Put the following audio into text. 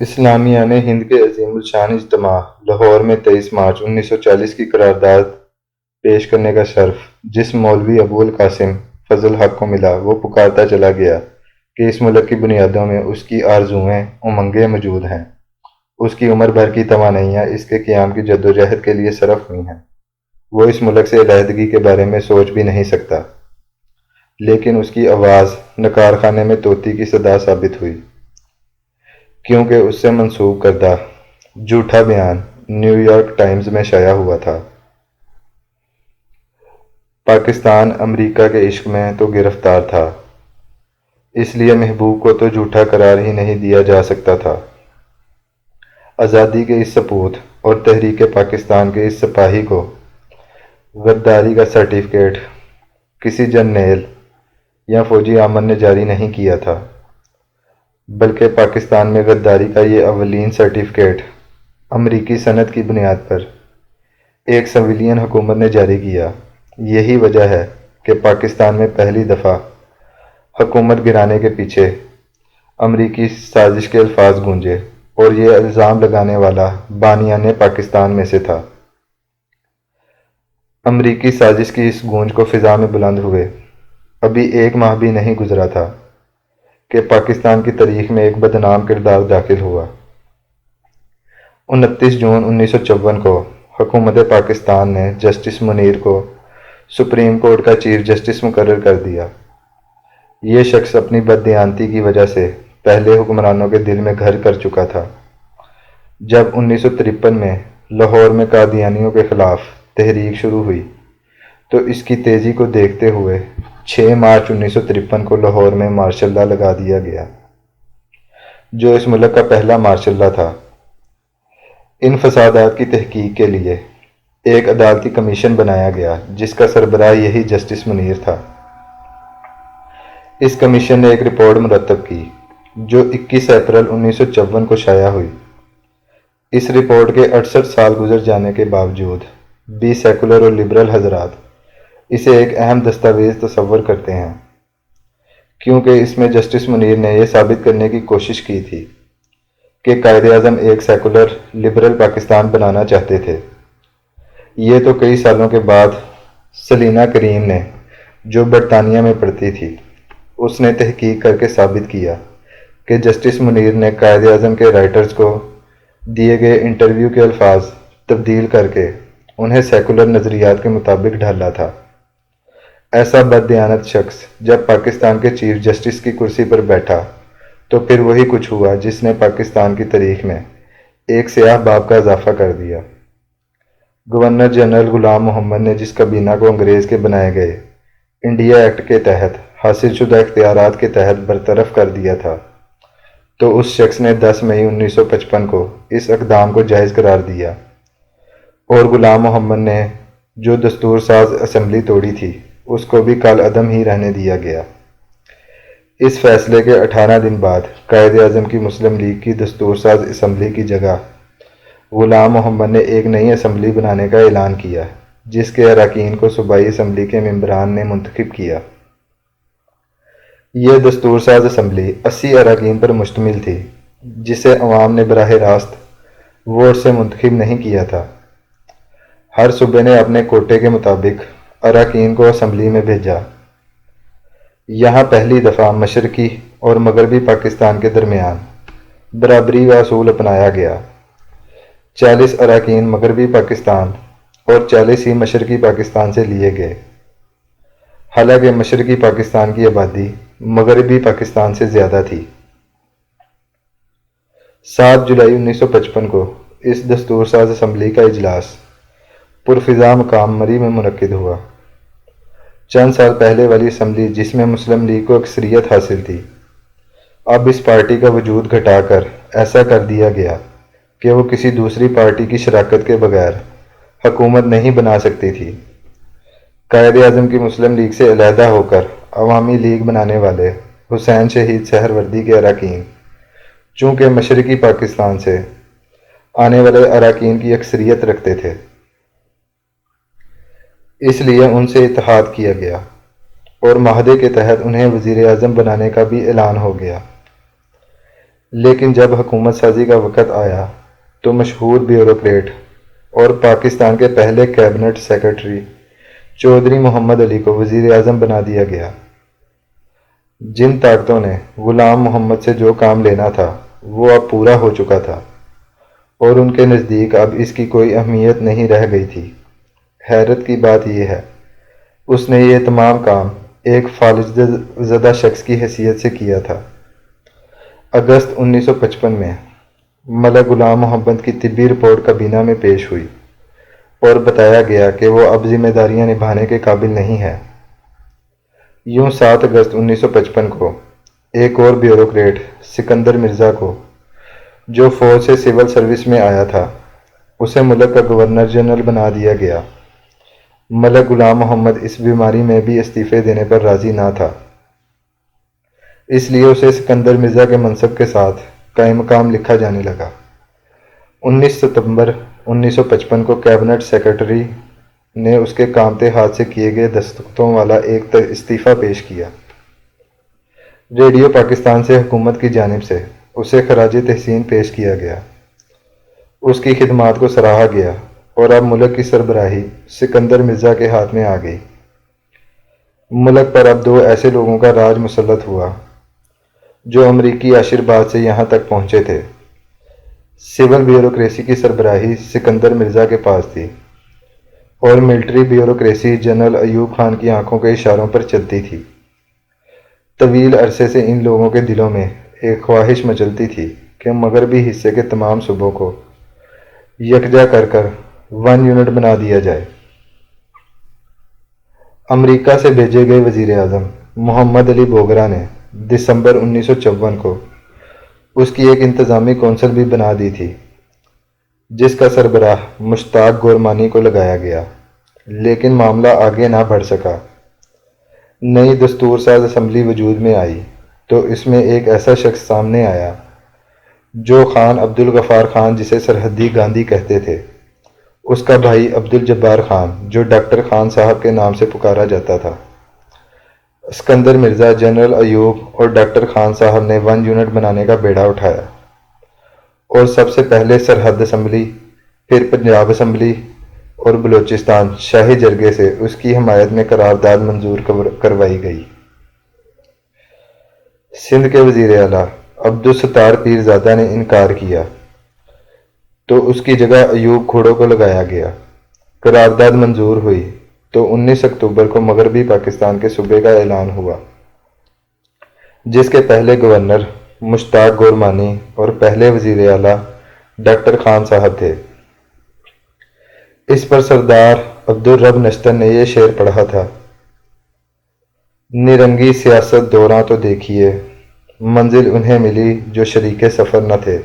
اسلامیہ نے ہند کے عظیم الشان اجتماع لاہور میں 23 مارچ 1940 کی قرارداد پیش کرنے کا شرف جس مولوی ابو القاسم فضل حق کو ملا، وہ پکارتا چلا گیا کہ اس ملک کی بنیادوں میں اس کی آرزوئیں، امنگیں موجود ہیں۔ اس کی عمر بھر کی توانائیاں اس کے قیام کی جدوجہد کے لیے صرف ہوئی ہیں۔ وہ اس ملک سے علیحدگی کے بارے میں سوچ بھی نہیں سکتا، لیکن اس کی آواز نکار خانے میں طوطی کی صدا ثابت ہوئی، کیونکہ اس سے منسوب کردہ جھوٹا بیان نیو یارک ٹائمز میں شائع ہوا تھا۔ پاکستان امریکہ کے عشق میں تو گرفتار تھا، اس لیے محبوب کو تو جھوٹا قرار ہی نہیں دیا جا سکتا تھا۔ آزادی کے اس سپوت اور تحریک پاکستان کے اس سپاہی کو غداری کا سرٹیفکیٹ کسی جرنیل یا فوجی آمر نے جاری نہیں کیا تھا، بلکہ پاکستان میں غداری کا یہ اولین سرٹیفکیٹ امریکی سند کی بنیاد پر ایک سویلین حکومت نے جاری کیا۔ یہی وجہ ہے کہ پاکستان میں پہلی دفعہ حکومت گرانے کے پیچھے امریکی سازش کے الفاظ گونجے، اور یہ الزام لگانے والا بانیان پاکستان میں سے تھا۔ امریکی سازش کی اس گونج کو فضا میں بلند ہوئے ابھی 1 ماہ بھی نہیں گزرا تھا کہ پاکستان کی تاریخ میں ایک بدنام کردار داخل ہوا۔ 29 جون 1954 کو حکومت پاکستان نے جسٹس منیر کو سپریم کورٹ کا چیف جسٹس مقرر کر دیا۔ یہ شخص اپنی بددیانتی کی وجہ سے پہلے حکمرانوں کے دل میں گھر کر چکا تھا۔ جب 1953 میں لاہور میں قادیانیوں کے خلاف تحریک شروع ہوئی تو اس کی تیزی کو دیکھتے ہوئے 6 مارچ 1953 کو لاہور میں مارشل لا لگا دیا گیا، جو اس ملک کا پہلا مارشل لا تھا۔ ان فسادات کی تحقیق کے لیے ایک عدالتی کمیشن بنایا گیا جس کا سربراہ یہی جسٹس منیر تھا۔ اس کمیشن نے ایک رپورٹ مرتب کی جو 21 اپریل 1954 کو شائع ہوئی۔ اس رپورٹ کے 68 سال گزر جانے کے باوجود بھی سیکولر اور لبرل حضرات اسے ایک اہم دستاویز تصور کرتے ہیں، کیونکہ اس میں جسٹس منیر نے یہ ثابت کرنے کی کوشش کی تھی کہ قائد اعظم ایک سیکولر لبرل پاکستان بنانا چاہتے تھے۔ یہ تو کئی سالوں کے بعد سلینا کریم نے، جو برطانیہ میں پڑھتی تھی، اس نے تحقیق کر کے ثابت کیا کہ جسٹس منیر نے قائد اعظم کے رائٹرز کو دیے گئے انٹرویو کے الفاظ تبدیل کر کے انہیں سیکولر نظریات کے مطابق ڈھالا تھا۔ ایسا بددیانت شخص جب پاکستان کے چیف جسٹس کی کرسی پر بیٹھا تو پھر وہی کچھ ہوا جس نے پاکستان کی تاریخ میں ایک سیاہ باب کا اضافہ کر دیا۔ گورنر جنرل غلام محمد نے جس کابینہ کو انگریز کے بنائے گئے انڈیا ایکٹ کے تحت حاصل شدہ اختیارات کے تحت برطرف کر دیا تھا، تو اس شخص نے 10 مئی 1955 کو اس اقدام کو جائز قرار دیا، اور غلام محمد نے جو دستور ساز اسمبلی توڑی تھی اس کو بھی کال عدم ہی رہنے دیا گیا۔ اس فیصلے کے 18 دن بعد قائد اعظم کی مسلم لیگ کی دستور ساز اسمبلی کی جگہ غلام محمد نے ایک نئی اسمبلی بنانے کا اعلان کیا، جس کے اراکین کو صوبائی اسمبلی کے ممبران نے منتخب کیا۔ یہ دستور ساز اسمبلی 80 اراکین پر مشتمل تھی، جسے عوام نے براہ راست ووٹ سے منتخب نہیں کیا تھا۔ ہر صوبے نے اپنے کوٹے کے مطابق اراکین کو اسمبلی میں بھیجا۔ یہاں پہلی دفعہ مشرقی اور مغربی پاکستان کے درمیان برابری کا اصول اپنایا گیا۔ 40 اراکین مغربی پاکستان اور 40 ہی مشرقی پاکستان سے لیے گئے، حالانکہ مشرقی پاکستان کی آبادی مغربی پاکستان سے زیادہ تھی۔ 7 جولائی 1955 کو اس دستور ساز اسمبلی کا اجلاس پرفضا مقام مری میں منعقد ہوا۔ چند سال پہلے والی اسمبلی جس میں مسلم لیگ کو اکثریت حاصل تھی، اب اس پارٹی کا وجود گھٹا کر ایسا کر دیا گیا کہ وہ کسی دوسری پارٹی کی شراکت کے بغیر حکومت نہیں بنا سکتی تھی۔ قائد اعظم کی مسلم لیگ سے علیحدہ ہو کر عوامی لیگ بنانے والے حسین شہید سہروردی کے اراکین چونکہ مشرقی پاکستان سے آنے والے اراکین کی اکثریت رکھتے تھے، اس لیے ان سے اتحاد کیا گیا اور معاہدے کے تحت انہیں وزیر اعظم بنانے کا بھی اعلان ہو گیا۔ لیکن جب حکومت سازی کا وقت آیا تو مشہور بیوروکریٹ اور پاکستان کے پہلے کیبنٹ سیکرٹری چودھری محمد علی کو وزیر اعظم بنا دیا گیا۔ جن طاقتوں نے غلام محمد سے جو کام لینا تھا وہ اب پورا ہو چکا تھا اور ان کے نزدیک اب اس کی کوئی اہمیت نہیں رہ گئی تھی۔ حیرت کی بات یہ ہے اس نے یہ تمام کام ایک فالج زدہ شخص کی حیثیت سے کیا تھا۔ اگست 1955 میں ملک غلام محمد کی طبی رپورٹ کابینہ میں پیش ہوئی اور بتایا گیا کہ وہ اب ذمہ داریاں نبھانے کے قابل نہیں ہے۔ یوں 7 اگست 1955 کو ایک اور بیوروکریٹ سکندر مرزا کو جو فوج سے سول سروس میں آیا تھا اسے ملک کا گورنر جنرل بنا دیا گیا۔ ملک غلام محمد اس بیماری میں بھی استعفے دینے پر راضی نہ تھا، اس لیے اسے سکندر مرزا کے منصب کے ساتھ قائم مقام لکھا جانے لگا۔ 19 ستمبر 1955 کو کیبنٹ سیکرٹری نے اس کے کامتے ہاتھ سے کیے گئے دستخطوں والا ایک استعفیٰ پیش کیا۔ ریڈیو پاکستان سے حکومت کی جانب سے اسے خراج تحسین پیش کیا گیا۔ اس کی خدمات کو سراہا گیا اور اب ملک کی سربراہی سکندر مرزا کے ہاتھ میں آ گئی۔ ملک پر اب 2 ایسے لوگوں کا راج مسلط ہوا جو امریکی آشیرواد سے یہاں تک پہنچے تھے۔ سول بیوروکریسی کی سربراہی سکندر مرزا کے پاس تھی اور military bureaucracy general Ayub Khan کی آنکھوں کے اشاروں پر چلتی تھی۔ طویل عرصے سے ان لوگوں کے دلوں میں ایک خواہش مچلتی تھی کہ مغربی حصے کے تمام صوبوں کو یکجا کر کر 1 یونٹ بنا دیا جائے۔ امریکہ سے بھیجے گئے وزیر اعظم محمد علی بوگرا نے دسمبر 1954 کو اس کی ایک انتظامی کونسل بھی بنا دی تھی جس کا سربراہ مشتاق گورمانی کو لگایا گیا، لیکن معاملہ آگے نہ بڑھ سکا۔ نئی دستور ساز اسمبلی وجود میں آئی تو اس میں ایک ایسا شخص سامنے آیا جو خان عبد الغفار خان، جسے سرحدی گاندھی کہتے تھے، اس کا بھائی عبد الجبار خان جو ڈاکٹر خان صاحب کے نام سے پکارا جاتا تھا۔ سکندر مرزا، جنرل ایوب اور ڈاکٹر خان صاحب نے 1 یونٹ بنانے کا بیڑا اٹھایا اور سب سے پہلے سرحد اسمبلی، پھر پنجاب اسمبلی اور بلوچستان شاہی جرگے سے اس کی حمایت میں قرارداد منظور کروائی گئی۔ سندھ کے وزیر اعلیٰ عبدالستار پیرزادہ نے انکار کیا تو اس کی جگہ ایوب کھوڑو کو لگایا گیا۔ قرارداد منظور ہوئی تو 19 اکتوبر کو مغربی پاکستان کے صوبے کا اعلان ہوا، جس کے پہلے گورنر مشتاق گورمانی اور پہلے وزیر اعلیٰ ڈاکٹر خان صاحب تھے۔ اس پر سردار عبدالرب نشتر نے یہ شعر پڑھا تھا: نرنگی سیاست دوراں تو دیکھیے، منزل انہیں ملی جو شریک سفر نہ تھے۔